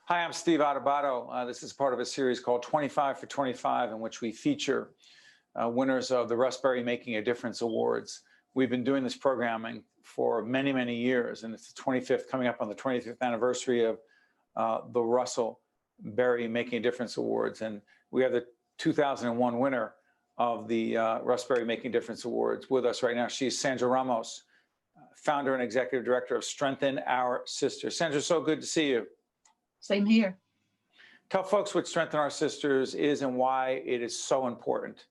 Hi, I'm Steve Adubato. This is part of a series called 25 for 25, in which we feature winners of the Russ Berrie Making a Difference Awards. We've been doing this programming for many, many years, and it's the 25th, coming up on the 25th anniversary of the Russell Berrie Making a Difference Awards. And we have the 2001 winner of the Russ Berrie Making a Difference Awards with us right now. She's Sandra Ramos, founder and executive director of Strengthen Our Sisters. Sandra, so good to see you. Same here. Tell folks what Strengthen Our Sisters is and why it is so important.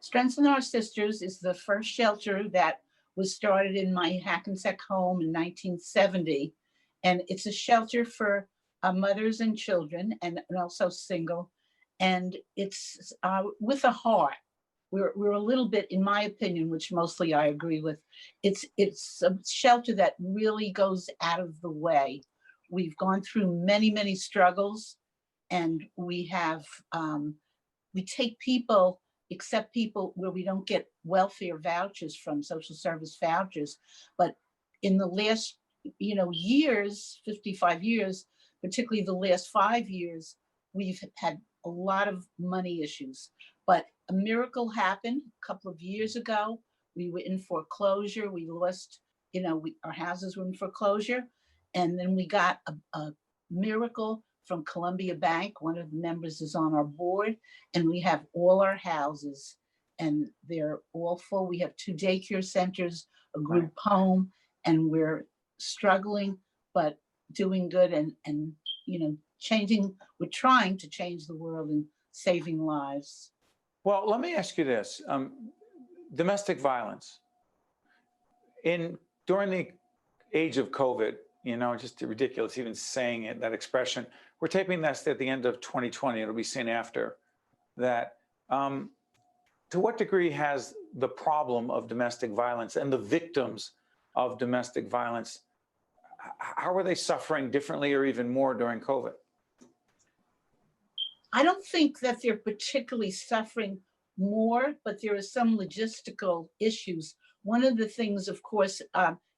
Strengthen Our Sisters is the first shelter that was started in my Hackensack home in 1970. And it's a shelter for mothers and children, and also single. And it's with a heart. We're a little bit, in my opinion, which mostly I agree with, it's a shelter that really goes out of the way. We've gone through many, many struggles, and we have, we take people, accept people where we don't get welfare vouchers from, social service vouchers. But in the last, years, 55 years, particularly the last 5 years, we've had a lot of money issues. But a miracle happened a couple of years ago. We were in foreclosure. We lost, our houses were in foreclosure. And then we got a miracle from Columbia Bank. One of the members is on our board, and we have all our houses, and they're all full. We have 2 daycare centers, a group home, and we're struggling, but doing good and changing. We're trying to change the world and saving lives. Well, let me ask you this. Domestic violence. During the age of COVID, just ridiculous even saying it, that expression. We're taping this at the end of 2020. It'll be seen after that. To what degree has the problem of domestic violence and the victims of domestic violence, how are they suffering differently or even more during COVID? I don't think that they're particularly suffering more, but there are some logistical issues. One of the things, of course,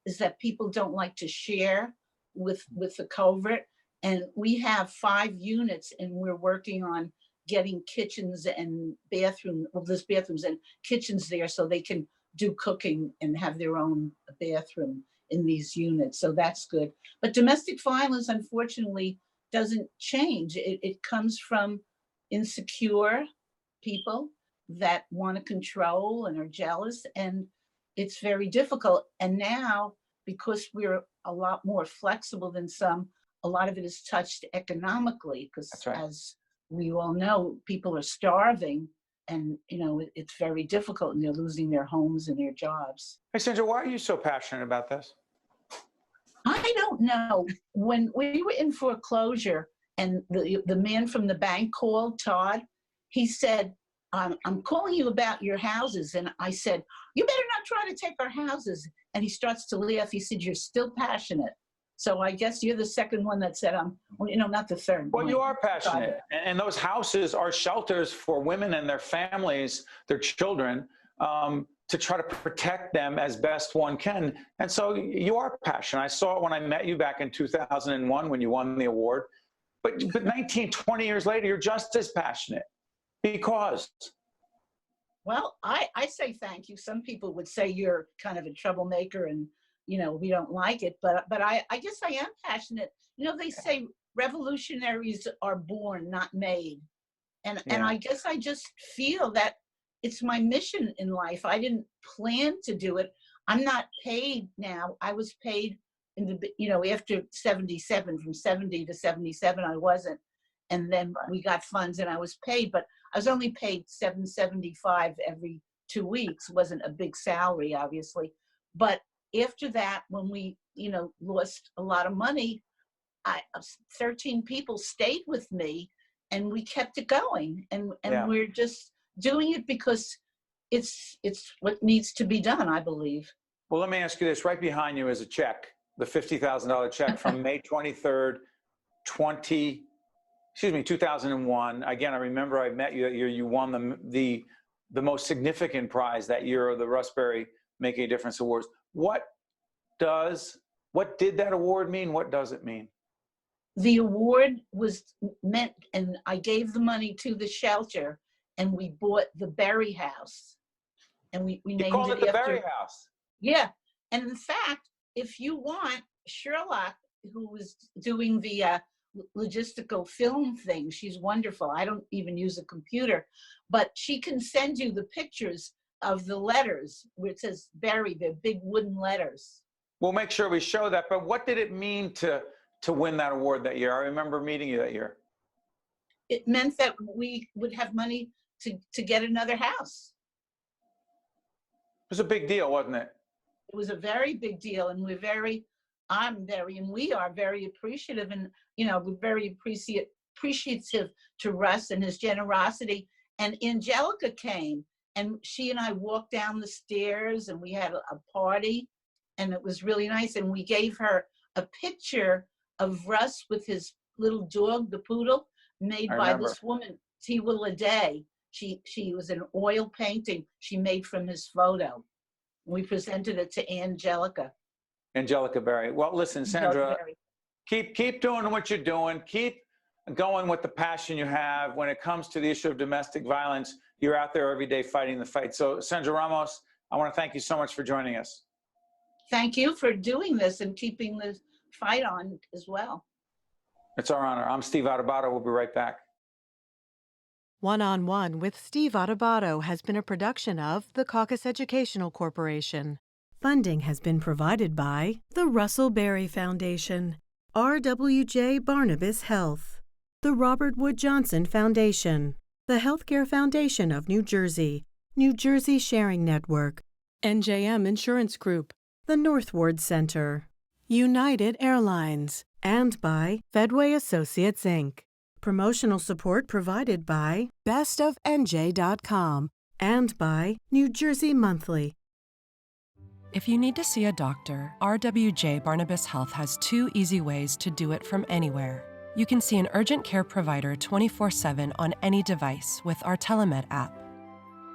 is that people don't like to share with the covert. And we have 5 units, and we're working on getting kitchens and bathrooms and kitchens there so they can do cooking and have their own bathroom in these units. So that's good. But domestic violence, unfortunately, doesn't change. It comes from insecure people that want to control and are jealous, and it's very difficult. And now, because we're a lot more flexible than some, a lot of it is touched economically, because as we all know, people are starving, and it's very difficult, and they're losing their homes and their jobs. Hey, Sandra, why are you so passionate about this? I don't know. When we were in foreclosure and the man from the bank called, Todd, he said, I'm calling you about your houses. And I said, you better not try to take our houses. And he starts to laugh. He said, you're still passionate. So I guess you're the second one that said, not the third. Well, you are passionate. And those houses are shelters for women and their families, their children, to try to protect them as best one can. And so you are passionate. I saw it when I met you back in 2001 when you won the award. But 19, 20 years later, you're just as passionate. Because? Well, I say thank you. Some people would say you're kind of a troublemaker and, we don't like it. But I guess I am passionate. They say revolutionaries are born, not made. And I guess I just feel that it's my mission in life. I didn't plan to do it. I'm not paid now. I was paid after 77, from 70 to 77, I wasn't. And then we got funds and I was paid, but I was only paid $7.75 every 2 weeks. It wasn't a big salary, obviously. But after that, when we, lost a lot of money, 13 people stayed with me, and we kept it going. And we're just doing it because it's what needs to be done, I believe. Well, let me ask you this. Right behind you is a check, the $50,000 check from May 23rd, 2001. Again, I remember I met you that year. You won the most significant prize that year of the Russ Berrie Making a Difference Awards. What did that award mean? What does it mean? The award was meant, and I gave the money to the shelter, and we bought the Berrie House, and we You named called it it the after. Berrie House. Yeah, and in fact, if you want, Sherlock, who was doing the logistical film thing, she's wonderful. I don't even use a computer, but she can send you the pictures of the letters where it says Berrie, the big wooden letters. We'll make sure we show that. But what did it mean to win that award that year? I remember meeting you that year. It meant that we would have money to get another house. It was a big deal, wasn't it? It was a very big deal, and we are very appreciative, and we're very appreciative to Russ and his generosity. And Angelica came, and she and I walked down the stairs, and we had a party, and it was really nice. And we gave her a picture of Russ with his little dog, the poodle, made by this woman, Tiwa Lede. She was an oil painting she made from his photo. We presented it to Angelica. Angelica Berrie. Well, listen, Sandra, keep doing what you're doing. Keep going with the passion you have. When it comes to the issue of domestic violence, you're out there every day fighting the fight. So, Sandra Ramos, I want to thank you so much for joining us. Thank you for doing this and keeping the fight on as well. It's our honor. I'm Steve Adubato. We'll be right back. One-on-One with Steve Adubato has been a production of the Caucus Educational Corporation. Funding has been provided by the Russell Berrie Foundation, RWJ Barnabas Health, the Robert Wood Johnson Foundation, the Healthcare Foundation of New Jersey, New Jersey Sharing Network, NJM Insurance Group, the North Ward Center, United Airlines, and by Fedway Associates, Inc. Promotional support provided by bestofnj.com and by New Jersey Monthly. If you need to see a doctor, RWJ Barnabas Health has 2 easy ways to do it from anywhere. You can see an urgent care provider 24/7 on any device with our Telemed app.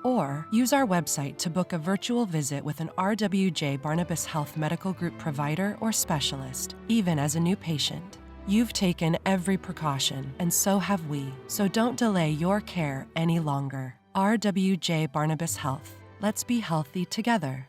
Or use our website to book a virtual visit with an RWJ Barnabas Health Medical Group provider or specialist, even as a new patient. You've taken every precaution, and so have we. So don't delay your care any longer. RWJ Barnabas Health. Let's be healthy together.